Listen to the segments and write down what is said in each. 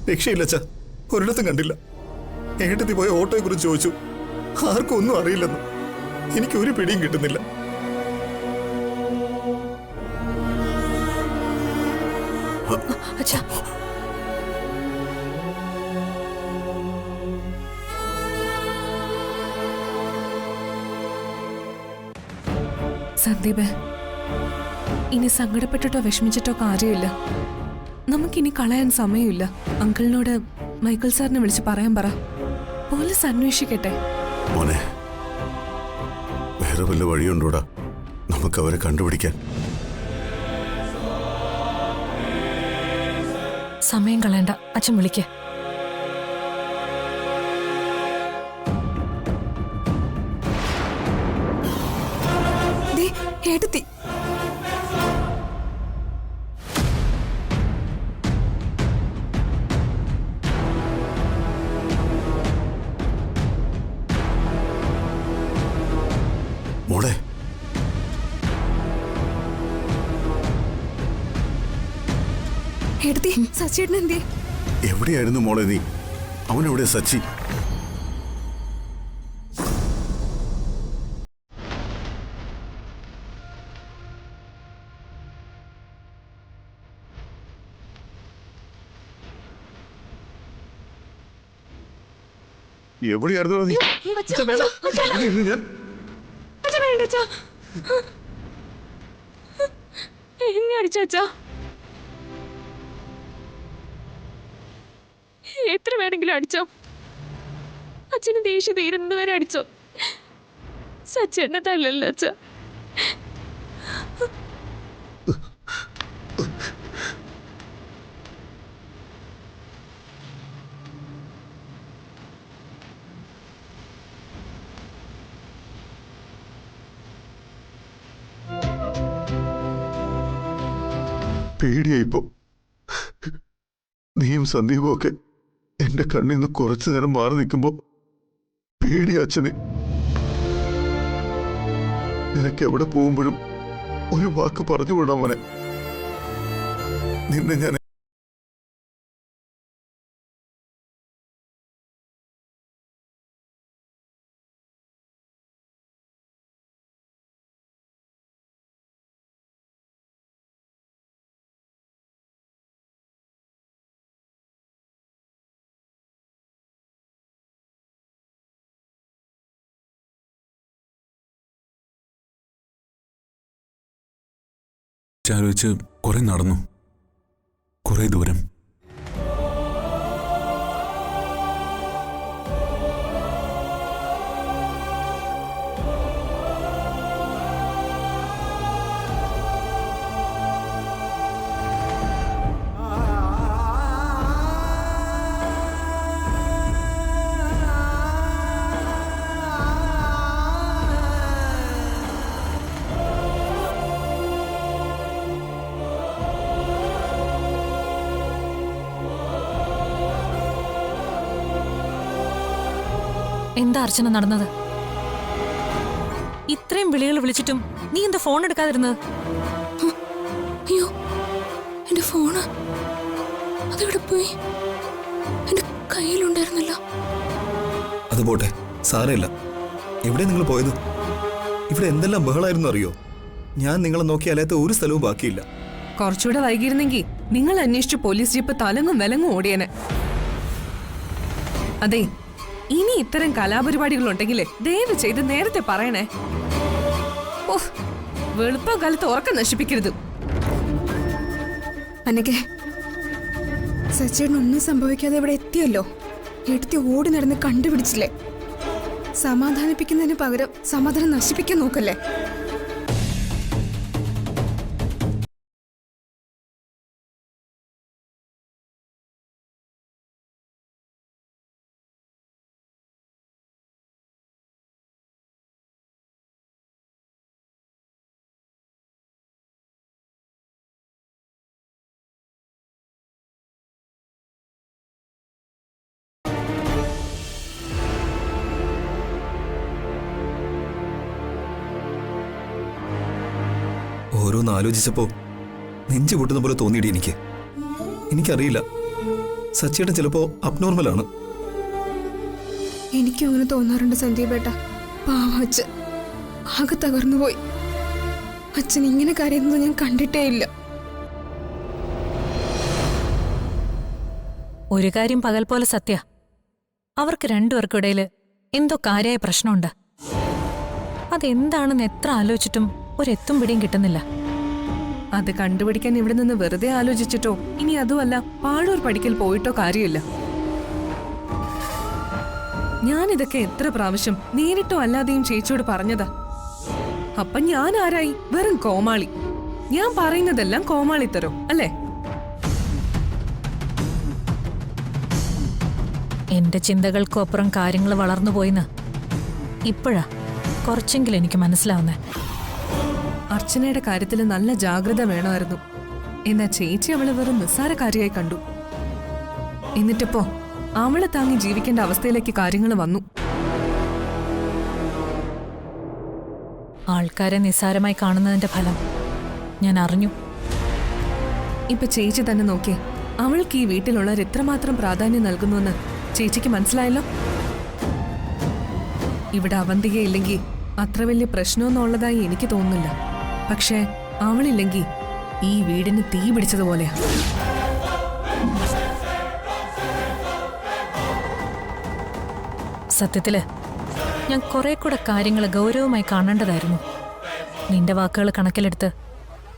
രക്ഷയില്ല അച്ഛാ, ഒരിടത്തും കണ്ടില്ല. ഏട്ടത്തി പോയ ഓട്ടോയെ കുറിച്ച് ചോദിച്ചു, ആർക്കും ഒന്നും അറിയില്ലെന്ന്. എനിക്ക് ഒരു പിടിയും കിട്ടുന്നില്ല. അച്ഛാ, സന്ദീപ്, ഇനി സങ്കടപ്പെട്ടിട്ടോ വിഷമിച്ചിട്ടോ കാര്യമില്ല. നമുക്കിനി കളയാൻ സമയമില്ല. അങ്കിളിനോട് മൈക്കിൾ സാറിനെ വിളിച്ച് പറയാൻ പറ. പോലീസ് അന്വേഷിക്കട്ടെ. മോനെ, വേറെ വല്ല വഴിയുണ്ടോടാ നമുക്ക് അവരെ കണ്ടുപിടിക്കാൻ? സമയം കളയണ്ട, അച്ഛൻ വിളിക്ക. ഏട്ടത്തി, മോളെ, ഏട്ടത്തി, സച്ചിയേട്ടൻ എന്തേ? എവിടെയായിരുന്നു മോളെ നീ? അവനെവിടെ സച്ചി? എവിടെയായിരുന്നു നീ? എന്നെ അടിച്ചാ? എത്ര വേണമെങ്കിലും അടിച്ചോ. അച്ഛന് ദേഷ്യം തീരുന്നവരെ അടിച്ചോ. സച്ചേട്ടനെ തല്ലല്ലോ അച്ഛ. പേടിയായിപ്പോ. നീയും സന്ദീപും ഒക്കെ എന്റെ കണ്ണിൽ നിന്ന് കുറച്ചു നേരം മാറി നിൽക്കുമ്പോ പേടിയാ അച്ഛന്. നിനക്ക് എവിടെ പോകുമ്പോഴും ഒരു വാക്ക് പറഞ്ഞു വിടാൻ മോനെ. നിന്നെ ഞാൻ ആലോചിച്ച് കുറെ നടന്നു, കുറെ ദൂരം. എന്താ അർച്ചന നടന്നത്? ഇത്രയും വിളികൾ വിളിച്ചിട്ടും നീ എന്താ ഫോൺ എടുക്കാതിരുന്നത്? അയ്യോ, എന്റെ ഫോണ് അതെവിടെ പോയി? എന്റെ കയ്യിലുണ്ടായിരുന്നല്ലോ. അത് പോട്ടെ, സാരമില്ല. എവിടെ നിങ്ങൾ പോയത്? ഇവിടെ എന്തെല്ലാം ബഹളായിരുന്നു അറിയോ? ഞാൻ നിങ്ങളെ നോക്കി അല്ലാത്ത ഒരു സ്ഥലവും ബാക്കിയില്ല. കുറച്ചുകൂടെ വൈകിയിരുന്നെങ്കിൽ നിങ്ങൾ അന്വേഷിച്ച് പോലീസ് ജീപ്പ് തലങ്ങും വിലങ്ങും ഓടിയനെ. അതെ, ഇനി ഇത്തരം കലാപരിപാടികളുണ്ടെങ്കിലേ ദയവ് ചെയ്ത് നേരത്തെ പറയണേ. ഓഹ്, വെളുപ്പം കാലത്ത് ഉറക്കം നശിപ്പിക്കരുത്. അനക്കെ, സച്ചേട്ടനൊന്നും സംഭവിക്കാതെ ഇവിടെ എത്തിയല്ലോ. എടുത്തി ഓടി നടന്ന് കണ്ടുപിടിച്ചില്ലേ? സമാധാനിപ്പിക്കുന്നതിന് പകരം സമാധാനം നശിപ്പിക്കാൻ നോക്കല്ലേ? ഓരോന്ന് ആലോചിച്ചപ്പോ നെഞ്ചു പൊട്ടുന്ന പോലെ തോന്നിയിടി എനിക്കറിയില്ല സച്ചിയേട്ടൻ ചിലപ്പോ അബ്നോർമലാണ്. എനിക്കും അങ്ങനെ തോന്നാറുണ്ട് സന്ദീപേട്ട. പാവ അച്ഛൻ ആകെ തകർന്നുപോയി. അച്ഛൻ ഇങ്ങനെ കരയുന്നത് ഞാൻ കണ്ടിട്ടേ ഇല്ല. ഒരു കാര്യം പകൽ പോലെ സത്യ, അവർക്ക് രണ്ടുപേർക്കിടയിൽ എന്തോ കാര്യമായ പ്രശ്നമുണ്ട്. അതെന്താണെന്ന് എത്ര ആലോചിച്ചിട്ടും ഒരെത്തും പിടിയും കിട്ടുന്നില്ല. അത് കണ്ടുപിടിക്കാൻ ഇവിടെ നിന്ന് വെറുതെ ആലോചിച്ചിട്ടോ ഇനി അതുമല്ല പാഴൂർ പഠിക്കൽ പോയിട്ടോ കാര്യമില്ല. ഞാനിതൊക്കെ എത്ര പ്രാവശ്യം നേരിട്ടോ അല്ലാതെയും ചേച്ചിയോട് പറഞ്ഞതാ. അപ്പൊ ഞാൻ ആരായി? വെറും കോമാളി. ഞാൻ പറയുന്നതെല്ലാം കോമാളിത്തരോ അല്ലേ? എന്റെ ചിന്തകൾക്കും അപ്പുറം കാര്യങ്ങൾ വളർന്നുപോയിന്ന് ഇപ്പോഴാ കുറച്ചെങ്കിലും എനിക്ക് മനസ്സിലാവുന്നേ. അർച്ചനയുടെ കാര്യത്തിൽ നല്ല ജാഗ്രത വേണമായിരുന്നു. എന്നാ ചേച്ചി അവളെ വെറും നിസ്സാരക്കാരിയായി കണ്ടു. എന്നിട്ടിപ്പോ അവളെ താങ്ങി ജീവിക്കേണ്ട അവസ്ഥയിലേക്ക് കാര്യങ്ങൾ വന്നു. ആൾക്കാരെ നിസ്സാരമായി കാണുന്നതിന്റെ ഫലം ഞാൻ അറിഞ്ഞു. ഇപ്പൊ ചേച്ചി തന്നെ നോക്കിയേ, അവൾക്ക് ഈ വീട്ടിലുള്ളവർ എത്രമാത്രം പ്രാധാന്യം നൽകുന്നുവെന്ന് ചേച്ചിക്ക് മനസ്സിലായല്ലോ. ഇവിടെ അവന്തികയില്ലെങ്കിൽ അത്ര വലിയ പ്രശ്നമൊന്നുള്ളതായി എനിക്ക് തോന്നുന്നില്ല. പക്ഷേ അവളില്ലെങ്കിൽ ഈ വീടിന് തീ പിടിച്ചതുപോലെയാ. സത്യത്തില് ഞാൻ കുറെ കൂടെ കാര്യങ്ങൾ ഗൗരവമായി കാണേണ്ടതായിരുന്നു. നിന്റെ വാക്കുകൾ കണക്കിലെടുത്ത്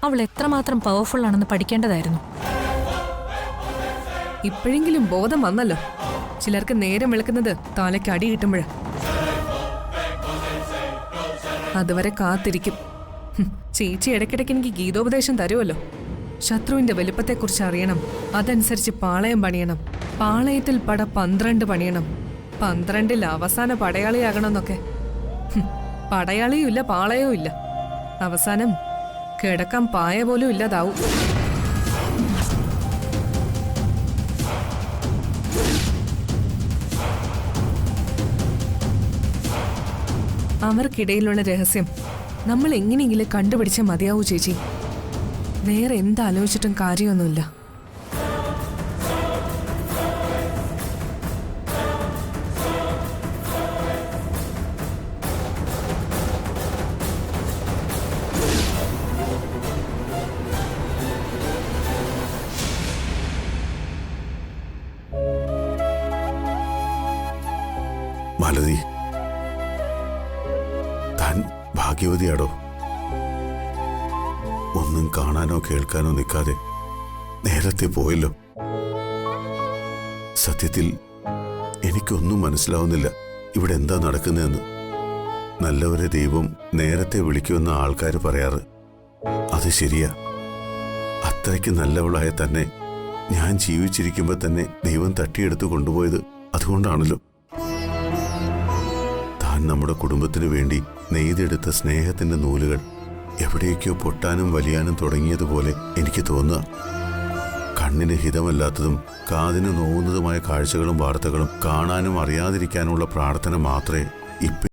അവൾ എത്രമാത്രം പവർഫുൾ ആണെന്ന് പഠിക്കേണ്ടതായിരുന്നു. ഇപ്പോഴെങ്കിലും ബോധം വന്നല്ലോ. ചിലർക്ക് നേരം വെളുക്കുന്നത് തലയ്ക്ക് അടി കിട്ടുമ്പോഴ. അതുവരെ കാത്തിരിക്കും. ചേച്ചി ഇടയ്ക്കിടയ്ക്ക് എനിക്ക് ഗീതോപദേശം തരുമല്ലോ. ശത്രുവിന്റെ വലുപ്പത്തെക്കുറിച്ച് അറിയണം, അതനുസരിച്ച് പാളയം പണിയണം, പാളയത്തിൽ പട 12 പണിയണം, 12ൽ അവസാന പടയാളിയാകണമെന്നൊക്കെ. പടയാളിയും ഇല്ല പാളയവും ഇല്ല, അവസാനം കിടക്കാൻ പായ പോലും ഇല്ലാതാവും. അവർക്കിടയിലുള്ള രഹസ്യം നമ്മൾ എങ്ങനെയെങ്കിലും കണ്ടുപിടിച്ചാൽ മതിയാവൂ ചേച്ചി. വേറെ എന്താലോചിച്ചിട്ടും കാര്യമൊന്നുമില്ല. മാലതി, താൻ ഭാഗ്യവതിയാടോ. ഒന്നും കാണാനോ കേൾക്കാനോ നിൽക്കാതെ നേരത്തെ പോയല്ലോ. സത്യത്തിൽ എനിക്കൊന്നും മനസ്സിലാവുന്നില്ല ഇവിടെ എന്താ നടക്കുന്നതെന്ന്. നല്ലവരെ ദൈവം നേരത്തെ വിളിക്കുമെന്ന ആൾക്കാർ പറയാറ്. അത് ശരിയാ. അത്രയ്ക്ക് നല്ലവളായ തന്നെ ഞാൻ ജീവിച്ചിരിക്കുമ്പോൾ തന്നെ ദൈവം തട്ടിയെടുത്ത് കൊണ്ടുപോയത് അതുകൊണ്ടാണല്ലോ. താൻ നമ്മുടെ കുടുംബത്തിന് വേണ്ടി നെയ്തെടുത്ത സ്നേഹത്തിന്റെ നൂലുകൾ എവിടേക്കോ പൊട്ടാനും വലിയാനും തുടങ്ങിയതുപോലെ എനിക്ക് തോന്നുക. കണ്ണിന് ഹിതമല്ലാത്തതും കാതിന് നോവുന്നതുമായ കാഴ്ചകളും വാർത്തകളും കാണാനും അറിയാതിരിക്കാനുള്ള പ്രാർത്ഥന മാത്രമേ ഇപ്പം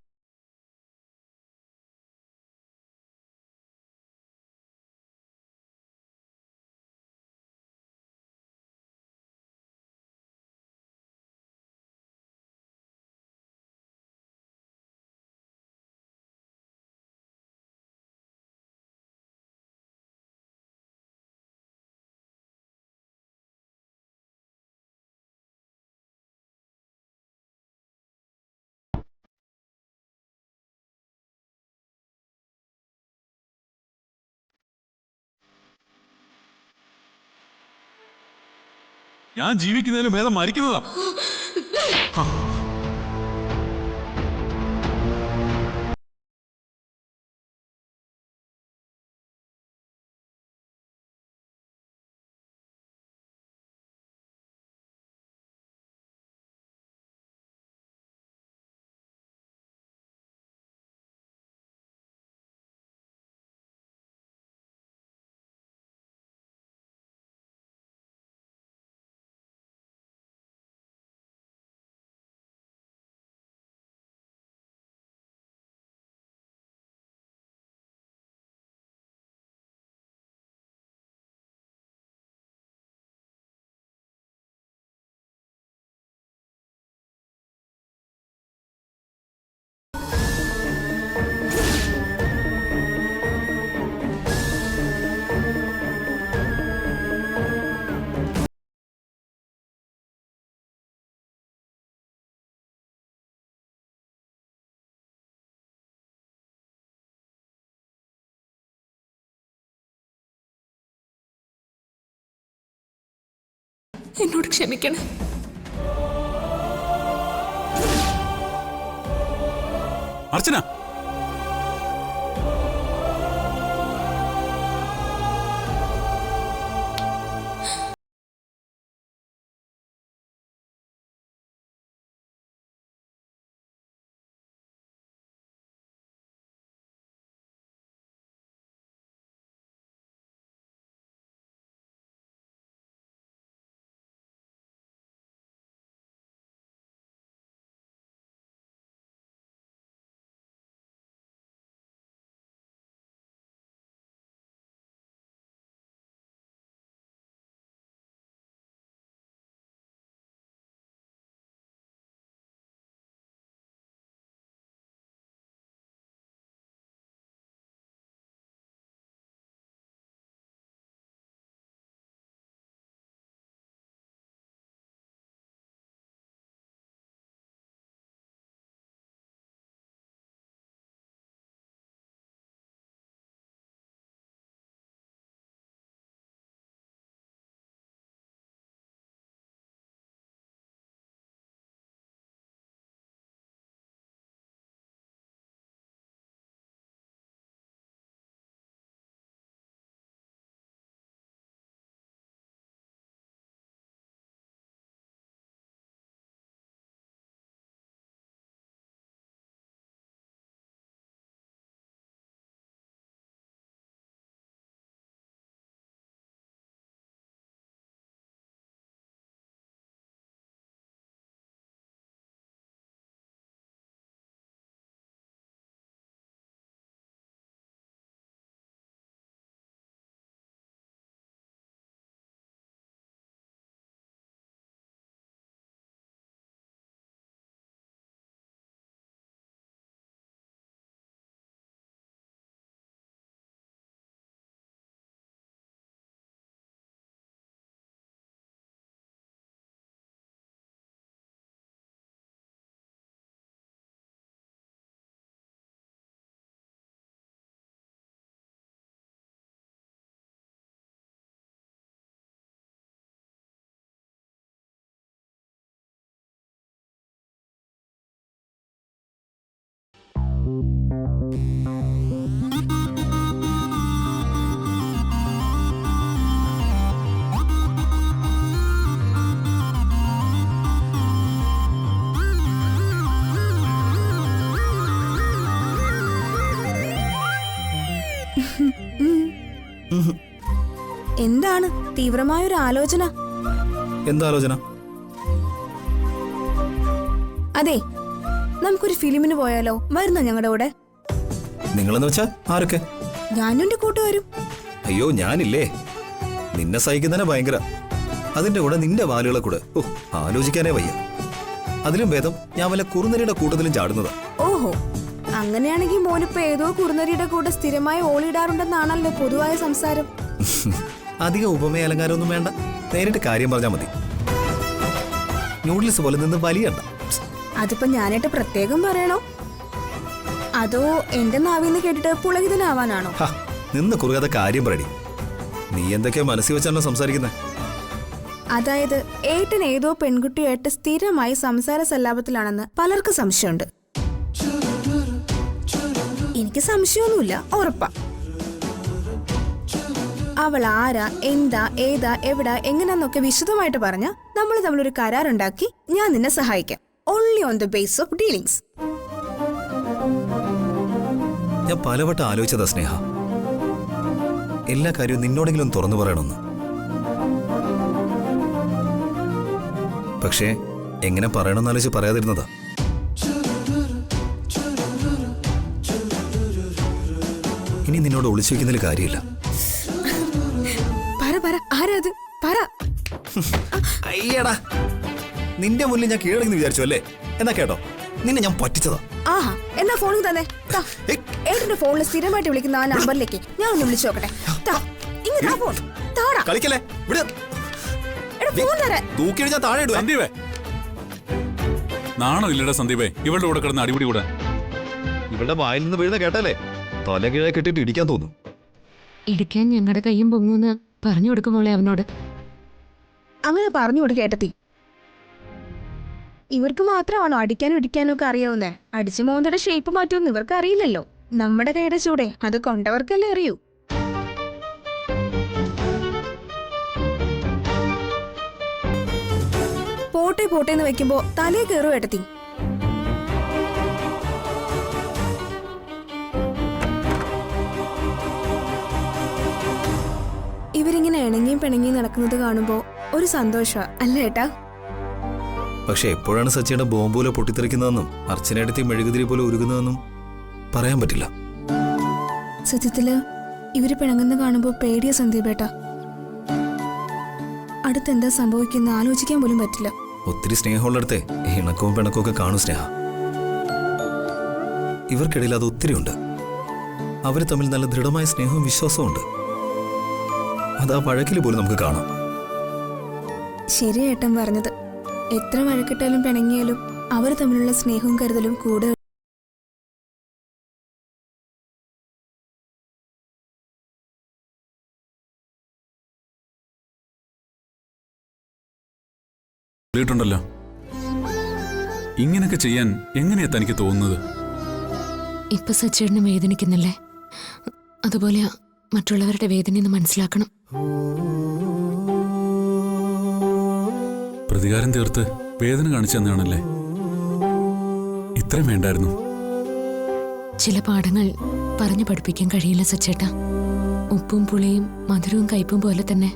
ഞാൻ ജീവിക്കുന്നതിന് ഭേദം മരിക്കുന്നതാ. എന്നോട് ക്ഷമിക്കണം. അർച്ചന, എന്താണ് തീവ്രമായൊരു ആലോചന? എന്താ ആലോചന? അതെ, നമുക്കൊരു ഫിലിമിന് പോയാലോ? വരുന്നോ ഞങ്ങളുടെ കൂടെ? നിങ്ങളെന്ന് വെച്ചാ ആരൊക്കെ? ഞാനും എന്റെ കൂട്ടുകാരും. അയ്യോ ഞാനില്ലേ, നിന്നെ സഹിക്കുന്നതിനെ ഭയങ്കര. അതിന്റെ കൂടെ നിന്റെ വാലുകളെ കൂടെ ആലോചിക്കാനേ വയ്യ. അതിലും ഭേദം ഞാൻ വല്ല കുറുനരിയുടെ കൂട്ടത്തിലും ചാടുന്നതാ. ഓഹോ, അങ്ങനെയാണെങ്കിൽ മോനിപ്പോ ഏതോ കുറുനരിയുടെ കൂടെ സ്ഥിരമായി ഓളിയിടാറുണ്ടെന്നാണല്ലോ പൊതുവായ സംസാരം. അധിക ഉപമയ അലങ്കാരമൊന്നും വേണ്ട, നേരിട്ട് കാര്യം പറഞ്ഞാൽ മതി. നൂഡിൽസ് പോലെ നിന്ന് വലിയണ്ട. അതിപ്പോ ഞാനായിട്ട് പ്രത്യേകം പറയണോ, അതോ എന്റെ നാവിന്ന് കേട്ടിട്ട് പുളകിതനാവാനാണോ? നിന്ന് കുറുകാതെ കാര്യം പറയടി. നീ എന്തൊക്കെയോ മനസ്സിൽ വെച്ചാണല്ലോ സംസാരിക്കുന്നത്. അതായത് ഏട്ടൻ ഏതോ പെൺകുട്ടിയായിട്ട് സ്ഥിരമായി സംസാര സല്ലാപത്തിലാണെന്ന് പലർക്ക് സംശയമുണ്ട്. എനിക്ക് സംശയമൊന്നുമില്ല, ഉറപ്പാ. അവൾ ആരാ, എന്താ, ഏതാ, എവിടാ, എങ്ങനെയാന്നൊക്കെ വിശദമായിട്ട് പറഞ്ഞ നമ്മൾ തമ്മിലൊരു കരാറുണ്ടാക്കി ഞാൻ നിന്നെ സഹായിക്കാം. Only on the base of dealings. ഞാൻ പലവട്ടം ആലോചിച്ചതാ സ്നേഹ, എല്ലാ കാര്യവും നിന്നോടെങ്കിലും തുറന്നു പറയണമെന്ന്. പക്ഷേ എങ്ങനെ പറയണമെന്ന് ആലോചിച്ച് പറയാതിരുന്നതാ. ഇനി നിന്നോട് ഒളിച്ചു വെക്കുന്നതിൽ കാര്യമില്ല. അയ്യടാ, നിന്റെ മുന്നിൽ ഞാൻ കീഴടങ്ങി വിചാരിച്ചു അല്ലേ? എന്നാ കേട്ടോ, നിന്നെ ഞാൻ പറ്റിച്ചതാ. ആഹാ, എന്നാ ഫോണിൽ തന്നെ. ഏട്ടന്റെ ഫോണിൽ സ്ഥിരമായിട്ട് വിളിക്കുന്ന ആ നമ്പറിലേക്ക് ഞാൻ ഒന്ന് വിളിച്ചു നോക്കട്ടെ. കളിക്കല്ലേ, സന്ദീപേ, നാണോ ഇല്ലടാ സന്ദീപേ ഇവളുടെ കൂടെ കിടന്ന് അടിപിടി കൂടാ. ഇവളുടെ വായിൽ നിന്ന് വീഴുന്ന കേട്ടാലേ തല കീഴെ കെട്ടിട്ട് ഇടിക്കാൻ തോന്നും. ഇടിക്കാൻ ഞങ്ങളുടെ കയ്യും പൊങ്ങൂന്ന് പറഞ്ഞു കൊടുക്കുമോളെ അവനോട്. അങ്ങനെ പറഞ്ഞു കൊടുക്ക ഏട്ടത്തി. ഇവർക്ക് മാത്രമാണോ അടിക്കാനും ഇടിക്കാനും ഒക്കെ അറിയാവുന്നേ? അടിച്ചു മോന്തയുടെ ഷേപ്പ് മാറ്റുമെന്ന് ഇവർക്ക് അറിയില്ലല്ലോ. നമ്മുടെ കൈയുടെ ചൂടെ അത് കൊണ്ടവർക്കല്ലേ അറിയൂ. പോട്ടെ പോട്ടെ എന്ന് വെക്കുമ്പോ തലേ കയറും ഏട്ടത്തി. ഇവരിങ്ങനെ ഇണങ്ങിയും പിണങ്ങിയും നടക്കുന്നത് കാണുമ്പോ ഒരു സന്തോഷമാ അല്ല ഏട്ടാ? പക്ഷെ എപ്പോഴാണ് സച്ചിയുടെ ബോംബുപോലെ പൊട്ടിത്തെറിക്കുന്നതെന്നും അർച്ചനയെടുത്തി മെഴുകുതിരി പോലെ ഉരുകുന്നതെന്നും പറയാൻ പറ്റില്ല. സത്യത്തില് ഇവര് പിണങ്ങുന്ന കാണുമ്പോ പേടിയ സന്ദീപേട്ട. അടുത്തെന്താ സംഭവിക്കുന്ന ആലോചിക്കാൻ പോലും പറ്റില്ല. ഒത്തിരി സ്നേഹമുള്ളിടത്തെ ഇണക്കവും പിണക്കവും ഒക്കെ കാണും സ്നേഹ. ഇവർക്കിടയിൽ അത് ഒത്തിരി ഉണ്ട്. അവർ തമ്മിൽ നല്ല ദൃഢമായ സ്നേഹവും വിശ്വാസവും ഉണ്ട്. അത് ആ വഴക്കിൽ പോലും നമുക്ക് കാണാം. ശരി ഏട്ടൻ പറഞ്ഞത്. എത്ര വഴക്കിട്ടാലും പിണങ്ങിയാലും അവർ തമ്മിലുള്ള സ്നേഹവും കരുതലും കൂടെ. ണ്ടല്ലോ ഇങ്ങനൊക്കെ ചെയ്യാൻ എങ്ങനെയാ തനിക്ക് തോന്നുന്നത്? ഇപ്പൊ സച്ചേട്ടനെ വേദനിക്കുന്നില്ലേ? അതുപോലെ മറ്റുള്ളവരുടെ വേദനയെന്ന് മനസ്സിലാക്കണം. പ്രതികാരം തീർത്ത് വേദന കാണിച്ചെന്നാണല്ലേ? ഇത്രയും വേണ്ടായിരുന്നു. ചില പാഠങ്ങൾ പറഞ്ഞു പഠിപ്പിക്കാൻ കഴിയില്ല സച്ചേട്ടാ. ഉപ്പും പുളിയും മധുരവും കയ്പും പോലെ തന്നെ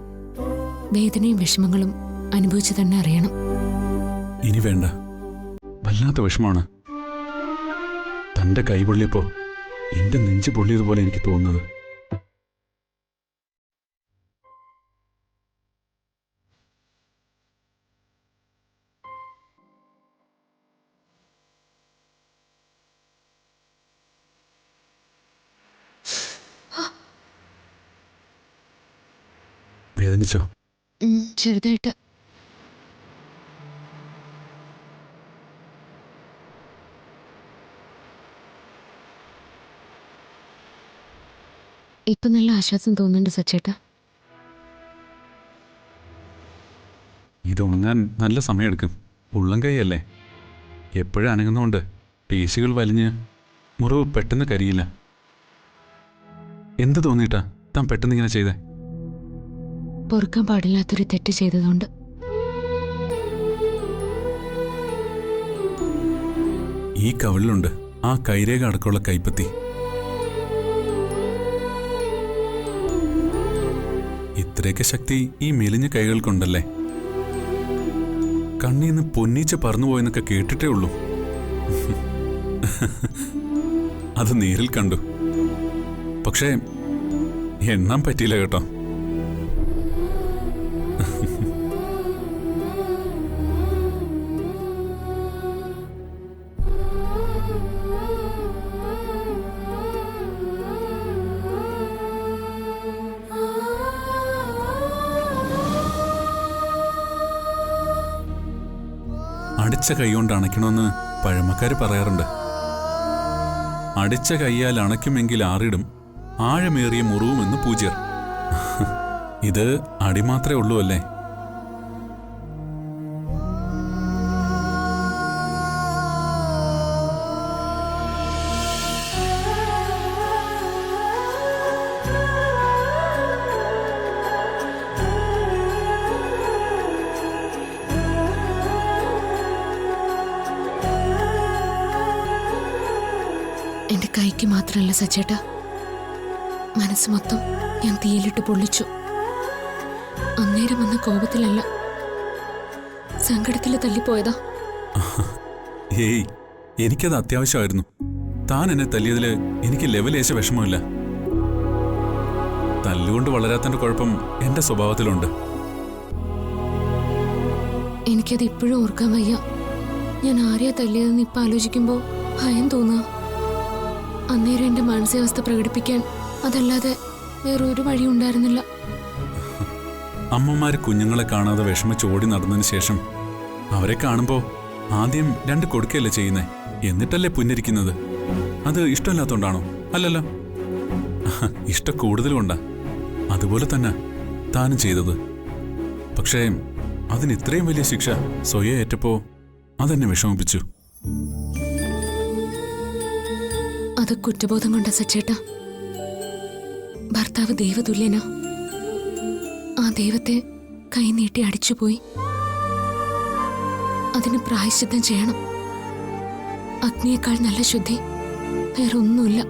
വേദനയും വിഷമങ്ങളും അനുഭവിച്ചു തന്നെ അറിയണം. ഇനി വേണ്ട. വല്ലാത്ത വിഷമാണ്. തന്റെ കൈ പൊള്ളിയപ്പോ എന്റെ നെഞ്ച് പൊള്ളിയതുപോലെ എനിക്ക് തോന്നുന്നത്. വേദനിച്ചോ? ചെറുതായിട്ട്. ഇപ്പൊ നല്ല ആശ്വാസം തോന്നുന്നുണ്ട് സച്ചേട്ടാ. ഇത് ഉണങ്ങാൻ നല്ല സമയമെടുക്കും. ഉള്ളം കൈയല്ലേ, എപ്പോഴും അനങ്ങുന്നോണ്ട് പേശികൾ വലിഞ്ഞ് മുറിവ് പെട്ടെന്ന് കരിയില്ല. എന്ത് തോന്നിയിട്ടാ താൻ പെട്ടെന്ന് ഇങ്ങനെ ചെയ്തേ? പൊറുക്കാൻ പാടില്ലാത്തൊരു തെറ്റ് ചെയ്തതുകൊണ്ട്. ഈ കവിളിലുണ്ട് ആ കൈരേഖ അടക്കമുള്ള കൈപ്പത്തി. ഇത്രയൊക്കെ ശക്തി ഈ മെലിഞ്ഞ കൈകൾക്കുണ്ടല്ലേ. കണ്ണീന്ന് പൊന്നീച്ച പറന്നുപോയെന്നൊക്കെ കേട്ടിട്ടേ ഉള്ളൂ. അത് നേരിൽ കണ്ടു. പക്ഷേ എണ്ണാൻ പറ്റിയില്ല കേട്ടോ. അടിച്ച കൈ കൊണ്ട് അണയ്ക്കണമെന്ന് പഴമക്കാർ പറയാറുണ്ട്. അടിച്ച കൈയാൽ അണയ്ക്കുമെങ്കിൽ ആറിടും, ആഴമേറിയ മുറിവുമെന്ന് പൂജ്യർ. ഇത് അടി മാത്രമേ ഉള്ളൂ അല്ലേ? എന്റെ കൈക്ക് മാത്രമല്ല സച്ചേട്ടാ, മനസ്സ് മൊത്തം ഞാൻ തീയിലിട്ട് പൊള്ളിച്ചു. അന്നേരം വന്ന കോപത്തിലല്ല, സങ്കടത്തിൽ തല്ലിപ്പോയതാ. ഏയ്, എനിക്കത് അത്യാവശ്യമായിരുന്നു. താൻ എന്നെ തല്ലിയതില് എനിക്ക് ലെവലേശ വിഷമമില്ല. തല്ലുകൊണ്ട് വളരാത്തന്റെ കുഴപ്പം എന്റെ സ്വഭാവത്തിലുണ്ട്. എനിക്കത് ഇപ്പോഴും ഓർക്കാൻ വയ്യ. ഞാൻ ആരെയാ തല്ലിയതെന്ന് ഇപ്പൊ ആലോചിക്കുമ്പോ ഭയം തോന്നുക. അന്നേരം എന്റെ മാനസികാവസ്ഥ പ്രകടിപ്പിക്കാൻ അതല്ലാതെ വേറൊരു വഴി ഉണ്ടായിരുന്നില്ല. അമ്മമാര് കുഞ്ഞുങ്ങളെ കാണാതെ വിഷമിച്ചോടി നടന്നതിന് ശേഷം അവരെ കാണുമ്പോ ആദ്യം 2 കൊടുക്കല്ലേ ചെയ്യുന്നേ, എന്നിട്ടല്ലേ പുന്നരിക്കുന്നത്. അത് ഇഷ്ടമില്ലാത്തോണ്ടാണോ? അല്ലല്ലോ, ഇഷ്ടം കൂടുതലുകൊണ്ടാ. അതുപോലെ തന്നെ താനും ചെയ്തത്. പക്ഷേ അതിന് ഇത്രയും വലിയ ശിക്ഷ സ്വയം ഏറ്റപ്പോ അതെന്നെ വിഷമിപ്പിച്ചു. അത് കുറ്റബോധം കൊണ്ട സച്ചേട്ട. ഭർത്താവ് ദൈവതുല്യനാ. ആ ദൈവത്തെ കൈനീട്ടി അടിച്ചുപോയി. അതിന് പ്രായശ്ചിത്തം ചെയ്യണം. അഗ്നിയേക്കാൾ നല്ല ശുദ്ധി വേറൊന്നുമില്ല.